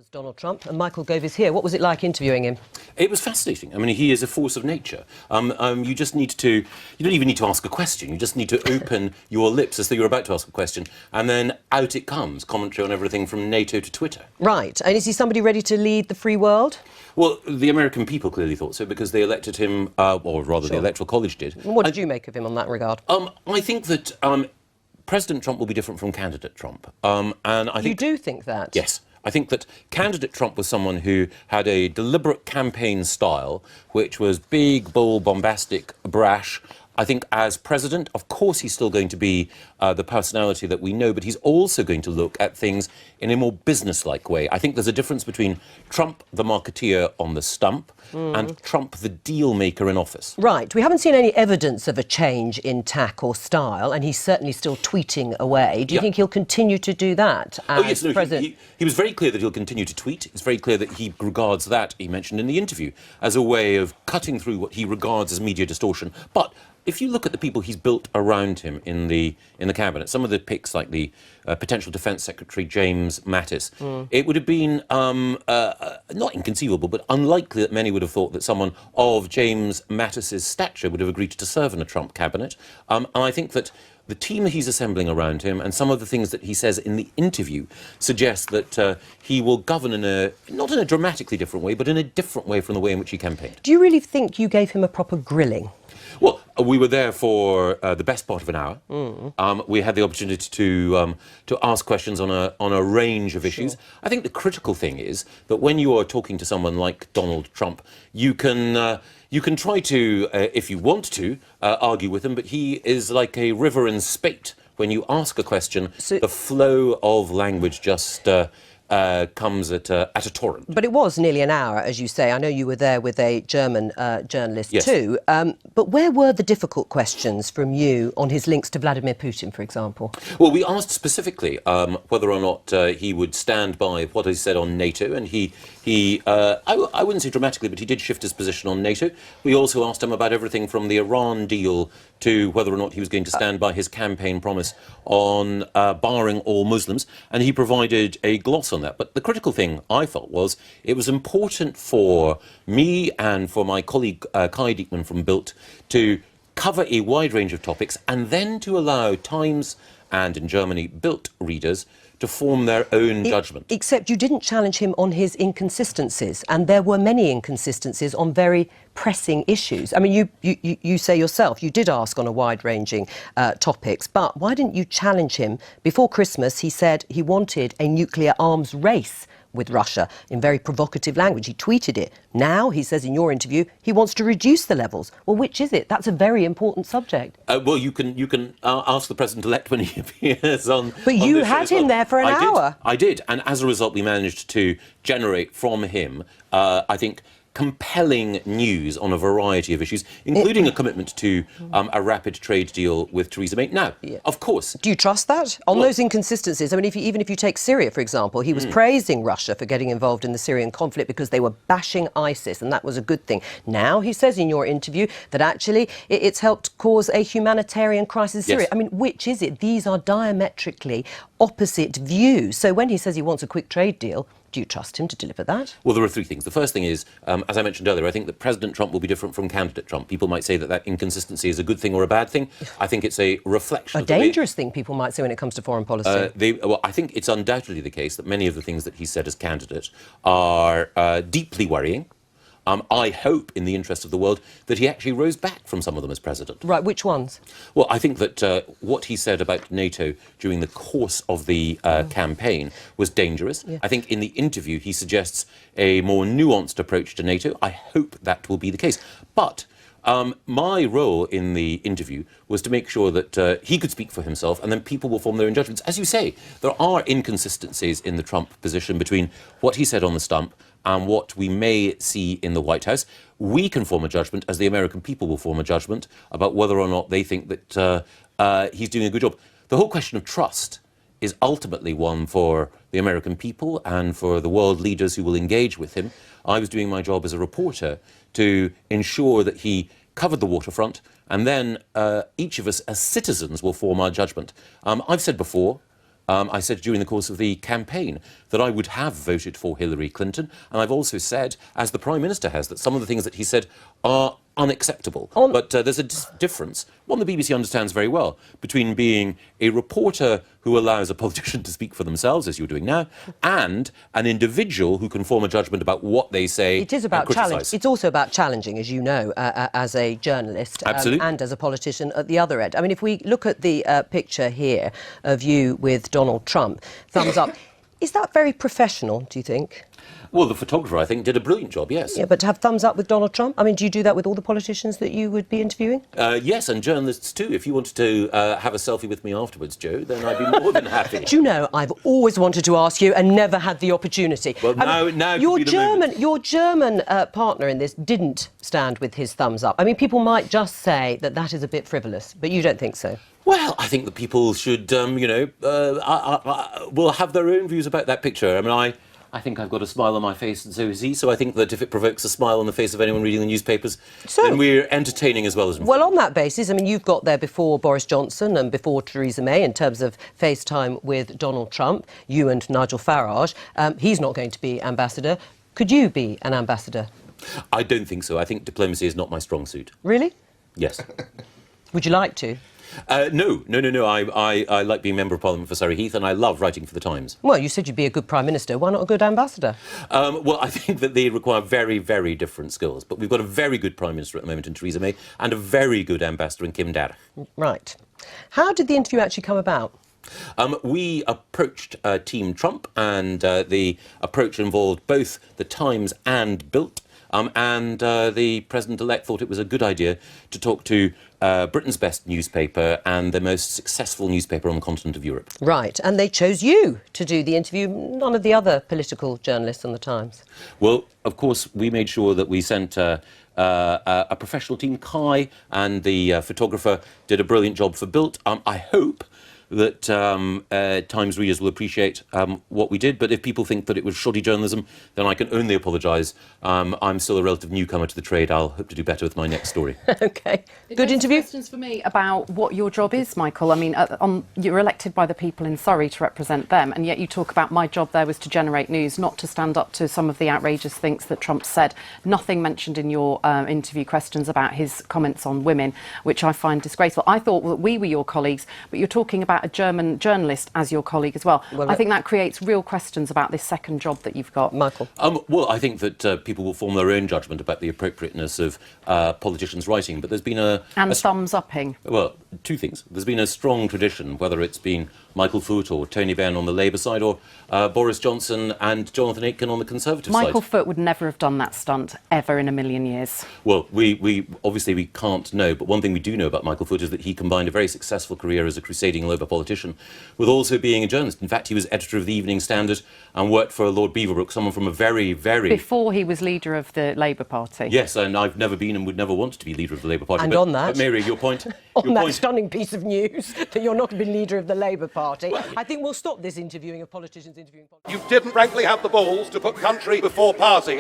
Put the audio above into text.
Was Donald Trump, and Michael Gove is here. What was it like interviewing him? It was fascinating. I mean, he is a force of nature. You just need to, you don't even need to ask a question. You just need to open your lips as though you're about to ask a question, and then out it comes, commentary on everything from NATO to Twitter. Right. And is he somebody ready to lead the free world? Well, the American people clearly thought so because they elected him, or rather the Electoral College did. And what did you make of him on that regard? I think that President Trump will be different from candidate Trump. And I think... You do think that? Yes. I think that candidate Trump was someone who had a deliberate campaign style, which was big, bold, bombastic, brash. I think as president, of course, he's still going to be the personality that we know, but he's also going to look at things in a more business-like way. I think there's a difference between Trump, the marketeer on the stump, and Trump, the deal maker in office. Right. We haven't seen any evidence of a change in tack or style, and he's certainly still tweeting away. Do you think he'll continue to do that as president? He was very clear that he'll continue to tweet. It's very clear that he regards that, he mentioned in the interview, as a way of cutting through what he regards as media distortion. But if you look at the people he's built around him in the cabinet, some of the picks like the potential Defence Secretary James Mattis, it would have been not inconceivable, but unlikely that many would have thought that someone of James Mattis's stature would have agreed to serve in a Trump cabinet. And I think that the team that he's assembling around him and some of the things that he says in the interview suggest that he will govern not in a dramatically different way, but in a different way from the way in which he campaigned. Do you really think you gave him a proper grilling? Well, we were there for the best part of an hour. We had the opportunity to ask questions on a range of issues. I think the critical thing is that when you are talking to someone like Donald Trump, you can try to, if you want to, argue with him, but he is like a river in spate. When you ask a question, the flow of language just comes at a torrent. But it was nearly an hour, as you say. I know you were there with a German journalist too. But where were the difficult questions from you on his links to Vladimir Putin, for example? Well, we asked specifically whether or not he would stand by what he said on NATO, and I wouldn't say dramatically, but he did shift his position on NATO. We also asked him about everything from the Iran deal to whether or not he was going to stand by his campaign promise on barring all Muslims, and he provided a gloss on that. But the critical thing, I felt, was it was important for me and for my colleague Kai Diekman from Bild to cover a wide range of topics and then to allow Times and, in Germany, Bild readers to form their own judgment. Except you didn't challenge him on his inconsistencies, and there were many inconsistencies on very pressing issues. I mean, you say yourself, you did ask on a wide-ranging topics, but why didn't you challenge him? Before Christmas, he said he wanted a nuclear arms race with Russia in very provocative language. He tweeted it. Now, he says in your interview, he wants to reduce the levels. Well, which is it? That's a very important subject. Well, you can ask the President-elect when he appears on... But you had him there for an hour. I did, and as a result, we managed to generate from him, I think, compelling news on a variety of issues, including a commitment to a rapid trade deal with Theresa May. Now, of course... Do you trust that? On those inconsistencies, I mean, even if you take Syria, for example, he was praising Russia for getting involved in the Syrian conflict because they were bashing ISIS, and that was a good thing. Now, he says in your interview that actually it's helped cause a humanitarian crisis in Syria. I mean, which is it? These are diametrically opposite views. So when he says he wants a quick trade deal, do you trust him to deliver that? Well, there are three things. The first thing is, as I mentioned earlier, I think that President Trump will be different from candidate Trump. People might say that inconsistency is a good thing or a bad thing. I think it's a reflection a dangerous thing, people might say, when it comes to foreign policy. Well, I think it's undoubtedly the case that many of the things that he said as candidate are deeply worrying. I hope, in the interest of the world, that he actually rose back from some of them as president. Right, which ones? Well, I think that what he said about NATO during the course of the campaign was dangerous. I think in the interview he suggests a more nuanced approach to NATO. I hope that will be the case. But my role in the interview was to make sure that he could speak for himself and then people will form their own judgments. As you say, there are inconsistencies in the Trump position between what he said on the stump and what we may see in the White House. We can form a judgment, as the American people will form a judgment, about whether or not they think that he's doing a good job. The whole question of trust is ultimately one for the American people and for the world leaders who will engage with him. I was doing my job as a reporter to ensure that he covered the waterfront, and then each of us as citizens will form our judgment. I've said before, I said during the course of the campaign that I would have voted for Hillary Clinton, and I've also said, as the Prime Minister has, that some of the things that he said are unacceptable. But there's a difference, one the BBC understands very well, between being a reporter who allows a politician to speak for themselves, as you're doing now, and an individual who can form a judgment about what they say. It is about challenge. It's also about challenging, as you know, as a journalist and as a politician at the other end. I mean, if we look at the picture here of you with Donald Trump, thumbs up, is that very professional, do you think? Well, the photographer, I think, did a brilliant job, yes. Yeah, but to have thumbs up with Donald Trump? I mean, do you do that with all the politicians that you would be interviewing? Yes, and journalists too. If you wanted to have a selfie with me afterwards, Joe, then I'd be more than happy. Do you know, I've always wanted to ask you and never had the opportunity. Well, now your German partner in this didn't stand with his thumbs up. I mean, people might just say that that is a bit frivolous, but you don't think so? Well, I think that people should, will have their own views about that picture. I mean, I think I've got a smile on my face, and so has he. So I think that if it provokes a smile on the face of anyone reading the newspapers, then we're entertaining as well as... Well, on that basis, I mean, you've got there before Boris Johnson and before Theresa May in terms of FaceTime with Donald Trump, you and Nigel Farage. He's not going to be ambassador. Could you be an ambassador? I don't think so. I think diplomacy is not my strong suit. Really? Yes. Would you like to? No. I like being Member of Parliament for Surrey Heath, and I love writing for The Times. Well, you said you'd be a good Prime Minister. Why not a good ambassador? Well, I think that they require very, very different skills. But we've got a very good Prime Minister at the moment in Theresa May, and a very good ambassador in Kim Dara. Right. How did the interview actually come about? We approached Team Trump, and the approach involved both The Times and Bilt. And the President-elect thought it was a good idea to talk to Britain's best newspaper and the most successful newspaper on the continent of Europe. Right, and they chose you to do the interview, none of the other political journalists on The Times. Well, of course, we made sure that we sent a professional team. Kai and the photographer did a brilliant job for Bilt. I hope that Times readers will appreciate what we did. But if people think that it was shoddy journalism, then I can only apologise. I'm still a relative newcomer to the trade. I'll hope to do better with my next story. OK. Good interview. Questions for me about what your job is, Michael. I mean, you're elected by the people in Surrey to represent them, and yet you talk about my job there was to generate news, not to stand up to some of the outrageous things that Trump said. Nothing mentioned in your interview questions about his comments on women, which I find disgraceful. I thought that we were your colleagues, but you're talking about a German journalist as your colleague as well. I think that creates real questions about this second job that you've got. Michael? Well, I think that people will form their own judgment about the appropriateness of politicians writing, but there's been thumbs-upping. Well, two things. There's been a strong tradition, whether it's been Michael Foot or Tony Benn on the Labour side, or Boris Johnson and Jonathan Aitken on the Conservative side. Michael Foot would never have done that stunt, ever in a million years. Well, we obviously we can't know, but one thing we do know about Michael Foot is that he combined a very successful career as a crusading Labour politician with also being a journalist. In fact, he was editor of the Evening Standard and worked for Lord Beaverbrook, someone from a very, very... Before he was leader of the Labour Party. Yes, and I've never been and would never want to be leader of the Labour Party. And on that... But Mary, your point... on that stunning piece of news that you're not going to be leader of the Labour Party, well, I think we'll stop this interviewing of politicians interviewing politicians. You didn't frankly have the balls to put country before party.